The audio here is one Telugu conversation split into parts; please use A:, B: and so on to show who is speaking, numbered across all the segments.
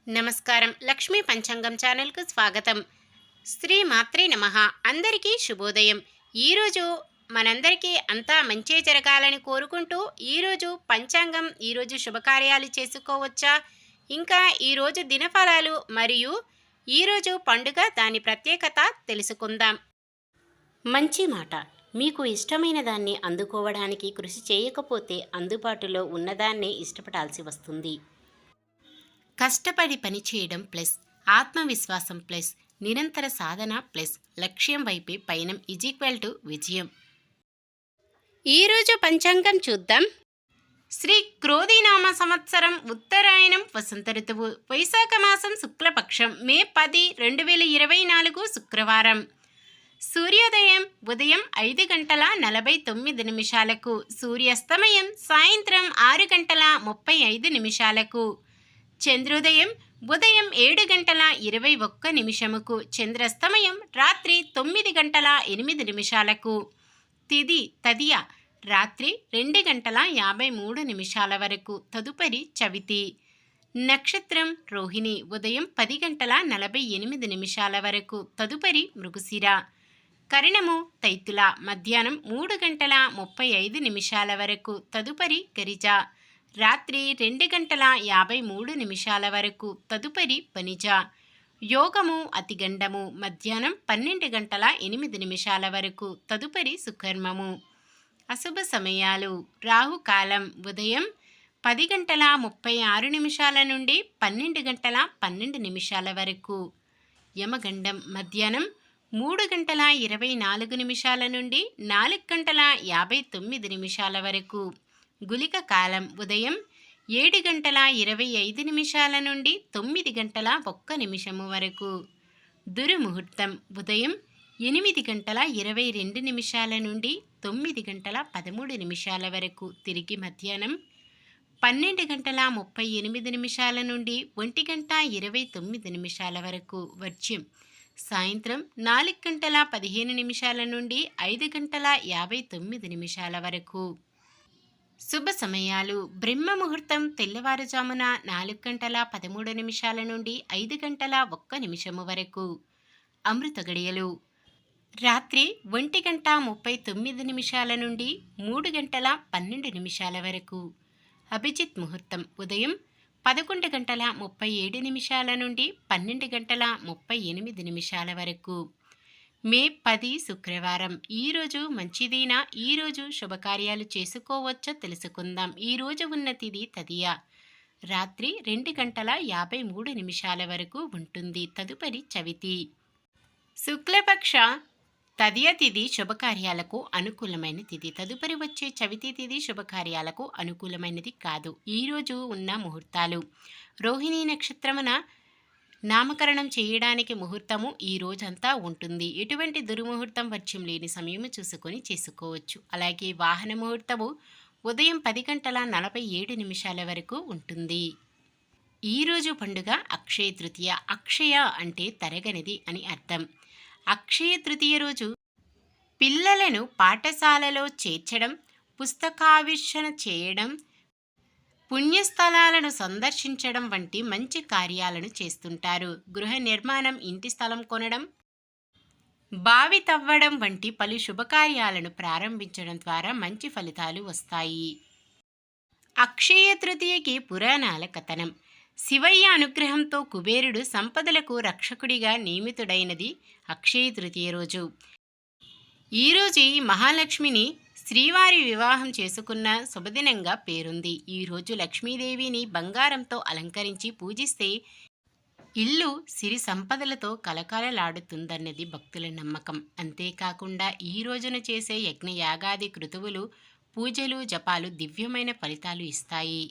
A: నమస్కారం. లక్ష్మీ పంచాంగం ఛానల్కు స్వాగతం. శ్రీ మాత్రే నమః. అందరికీ శుభోదయం. ఈరోజు మనందరికీ అంతా మంచే జరగాలని కోరుకుంటూ ఈరోజు పంచాంగం, ఈరోజు శుభకార్యాలు చేసుకోవచ్చా, ఇంకా ఈరోజు దినఫలాలు మరియు ఈరోజు పండుగ దాని ప్రత్యేకత తెలుసుకుందాం. మంచి మాట. మీకు ఇష్టమైన దాన్ని అందుకోవడానికి కృషి చేయకపోతే అందుబాటులో ఉన్నదాన్నే ఇష్టపడాల్సి వస్తుంది. కష్టపడి పనిచేయడం ప్లస్ ఆత్మవిశ్వాసం ప్లస్ నిరంతర సాధన ప్లస్ లక్ష్యం వైపే పయనం విజయం. ఈరోజు పంచాంగం చూద్దాం. శ్రీ క్రోధినామ సంవత్సరం ఉత్తరాయణం వసంత ఋతువు వైశాఖ మాసం శుక్లపక్షం మే 10, 2024 శుక్రవారం. సూర్యోదయం ఉదయం 5:49 సూర్యాస్తమయం సాయంత్రం 6:35 చంద్రోదయం ఉదయం 7:21 చంద్రాస్తమయం రాత్రి 9:08 తిథి తదియ రాత్రి 2:53 వరకు, తదుపరి చవితి. నక్షత్రం రోహిణి ఉదయం 10:48 వరకు, తదుపరి మృగశిర. కరణము తైతుల మధ్యాహ్నం 3:35 వరకు, తదుపరి గరిజ. రాత్రి 2:53 వరకు, తదుపరి వనిజ. యోగము అతిగండము మధ్యాహ్నం 12:08 వరకు, తదుపరి సుకర్మము. అశుభ సమయాలు రాహుకాలం ఉదయం 10:36 నుండి 12:12 వరకు. యమగండం మధ్యాహ్నం 3:24 నుండి 4:59 వరకు. గుళిక కాలం ఉదయం 7:25 నుండి 9:01 వరకు. దుర్ముహూర్తం ఉదయం 8:22 నుండి 9:13 వరకు. తిరిగి మధ్యాహ్నం 12:38 నుండి 1:29 వరకు. వర్జ్యం సాయంత్రం 4:15 నుండి 5:59 వరకు. శుభ సమయాలు బ్రహ్మ ముహూర్తం తెల్లవారుజామున 4:13 నుండి 5:01 వరకు. అమృత గడియలు రాత్రి 1:39 నుండి 3:12 వరకు. అభిజిత్ ముహూర్తం ఉదయం 11:37 నుండి 12:38 వరకు. మే 10 శుక్రవారం. ఈరోజు మంచిదేనా? ఈరోజు శుభకార్యాలు చేసుకోవచ్చో తెలుసుకుందాం. ఈరోజు ఉన్న తిథి తదియ రాత్రి 2:53 వరకు ఉంటుంది, తదుపరి చవితి. శుక్లపక్ష తదియ తిథి శుభకార్యాలకు అనుకూలమైన తిథి. తదుపరి వచ్చే చవితి తిథి శుభకార్యాలకు అనుకూలమైనది కాదు. ఈరోజు ఉన్న ముహూర్తాలు రోహిణీ నక్షత్రమున నామకరణం చేయడానికి ముహూర్తము ఈ రోజంతా ఉంటుంది. ఎటువంటి దుర్ముహూర్తం వర్జ్యం లేని సమయము చూసుకొని చేసుకోవచ్చు. అలాగే వాహన ముహూర్తము ఉదయం 10:47 వరకు ఉంటుంది. ఈరోజు పండుగ అక్షయ తృతీయ. అక్షయ అంటే తరగనిది అని అర్థం. అక్షయ తృతీయ రోజు పిల్లలను పాఠశాలలో చేర్చడం, పుస్తకావిష్కరణ చేయడం, పుణ్యస్థలాలను సందర్శించడం వంటి మంచి కార్యాలను చేస్తుంటారు. గృహ నిర్మాణం, ఇంటి స్థలం కొనడం, బావి తవ్వడం వంటి పలు శుభకార్యాలను ప్రారంభించడం ద్వారా మంచి ఫలితాలు వస్తాయి. అక్షయ తృతీయకి పురాణాల కథనం. శివయ్య అనుగ్రహంతో కుబేరుడు సంపదలకు రక్షకుడిగా నియమితుడైనది అక్షయ తృతీయ రోజు. ఈరోజు ఈ మహాలక్ష్మిని శ్రీవారి వివాహం చేసుకున్న శుభదినంగా పేరుంది. ఈరోజు లక్ష్మీదేవిని బంగారంతో అలంకరించి పూజిస్తే ఇల్లు సిరి సంపదలతో కలకలలాడుతుందన్నది భక్తుల నమ్మకం. అంతేకాకుండా ఈ రోజున చేసే యజ్ఞయాగాది క్రతువులు, పూజలు, జపాలు దివ్యమైన ఫలితాలు ఇస్తాయి.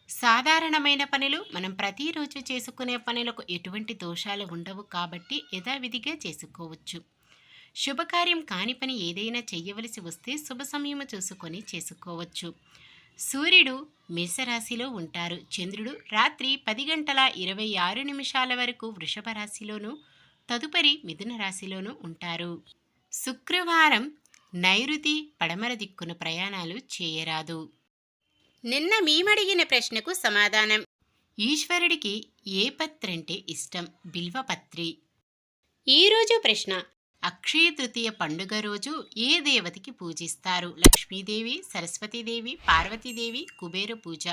A: సాధారణమైన పనులు మనం ప్రతిరోజు చేసుకునే పనులకు ఎటువంటి దోషాలు ఉండవు కాబట్టి యథావిధిగా చేసుకోవచ్చు. శుభకార్యం కాని పని ఏదైనా చెయ్యవలసి వస్తే శుభ సమయము చూసుకొని చేసుకోవచ్చు. సూర్యుడు మేషరాశిలో ఉంటారు. చంద్రుడు రాత్రి 10:26 వరకు వృషభ రాశిలోను, తదుపరి మిథున రాశిలోనూ ఉంటారు. శుక్రవారం నైరుతి పడమర దిక్కున ప్రయాణాలు చేయరాదు. నిన్న మేమడిగిన ప్రశ్నకు సమాధానం. ఈశ్వరుడికి ఏ పత్రి అంటే ఇష్టం? బిల్వపత్రి. ఈరోజు ప్రశ్న: అక్షయ తృతీయ పండుగ రోజు ఏ దేవతకి పూజిస్తారు? లక్ష్మీదేవి, సరస్వతీదేవి, పార్వతీదేవి, కుబేర పూజ.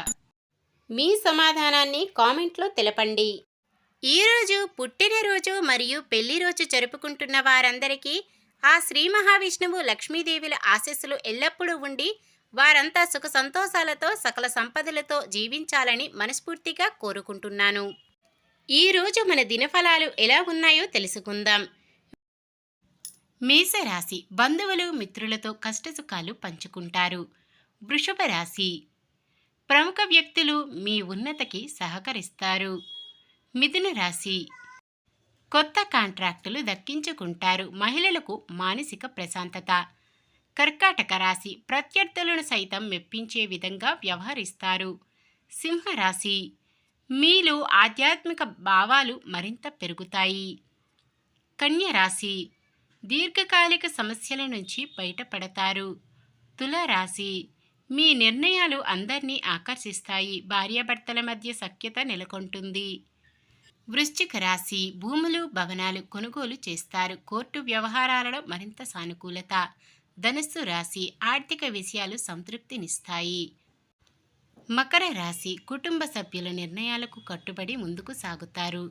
A: మీ సమాధానాన్ని కామెంట్లో తెలపండి. ఈరోజు పుట్టినరోజు మరియు పెళ్లి రోజు జరుపుకుంటున్న వారందరికీ ఆ శ్రీ మహావిష్ణువు లక్ష్మీదేవుల ఆశీస్సులు ఎల్లప్పుడూ ఉండి వారంతా సుఖ సంతోషాలతో సకల సంపదలతో జీవించాలని మనస్ఫూర్తిగా కోరుకుంటున్నాను. ఈరోజు మన దినఫలాలు ఎలా ఉన్నాయో తెలుసుకుందాం. మేషరాశి: బంధువులు మిత్రులతో కష్టసుఖాలు పంచుకుంటారు. వృషభ రాశి: ప్రముఖ వ్యక్తులు మీ ఉన్నతికి సహకరిస్తారు. మిథున రాశి: కొత్త కాంట్రాక్టులు దక్కించుకుంటారు. మహిళలకు మానసిక ప్రశాంతత. కర్కాటక రాశి: ప్రత్యర్థులను సైతం మెప్పించే విధంగా వ్యవహరిస్తారు. సింహరాశి: మీలో ఆధ్యాత్మిక భావాలు మరింత పెరుగుతాయి. కన్య రాశి: దీర్ఘకాలిక సమస్యల నుంచి బయటపడతారు. తులారాశి: మీ నిర్ణయాలు అందరినీ ఆకర్షిస్తాయి. భార్యాభర్తల మధ్య సఖ్యత నెలకొంటుంది. వృశ్చిక రాశి: భూములు భవనాలు కొనుగోలు చేస్తారు. కోర్టు వ్యవహారాలలో మరింత సానుకూలత. ధనుస్సు రాశి: ఆర్థిక విషయాలు సంతృప్తినిస్తాయి. మకర రాశి: కుటుంబ సభ్యుల నిర్ణయాలకు కట్టుబడి ముందుకు సాగుతారు.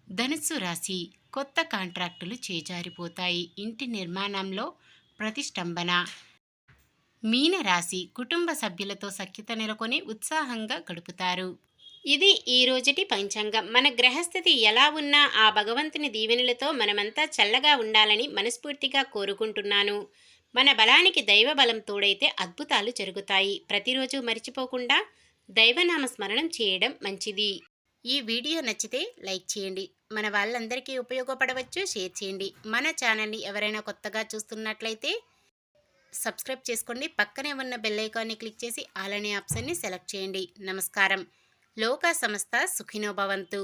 A: ధనుస్సు రాశి: కొత్త కాంట్రాక్టులు చేజారిపోతాయి. ఇంటి నిర్మాణంలో ప్రతిష్టంభన. మీన రాశి: కుటుంబ సభ్యులతో సఖ్యత నెలకొని ఉత్సాహంగా గడుపుతారు. ఇది ఈ రోజుటి పంచాంగం. మన గ్రహస్థితి ఎలా ఉన్నా ఆ భగవంతుని దీవెనలతో మనమంతా చల్లగా ఉండాలని మనస్ఫూర్తిగా కోరుకుంటున్నాను. మన బలానికి దైవ బలం తోడైతే అద్భుతాలు జరుగుతాయి. ప్రతిరోజు మర్చిపోకుండా దైవనామ స్మరణం చేయడం మంచిది. ఈ వీడియో నచ్చితే లైక్ చేయండి. మన వాళ్ళందరికీ ఉపయోగపడవచ్చు, షేర్ చేయండి. మన ఛానల్ని ఎవరైనా కొత్తగా చూస్తున్నట్లయితే సబ్స్క్రైబ్ చేసుకోండి. పక్కనే ఉన్న బెల్ ఐకాన్ని క్లిక్ చేసి ఆల్ అనే ఆప్షన్ని సెలెక్ట్ చేయండి. నమస్కారం. లోకా సమస్త సుఖినో భవంతు.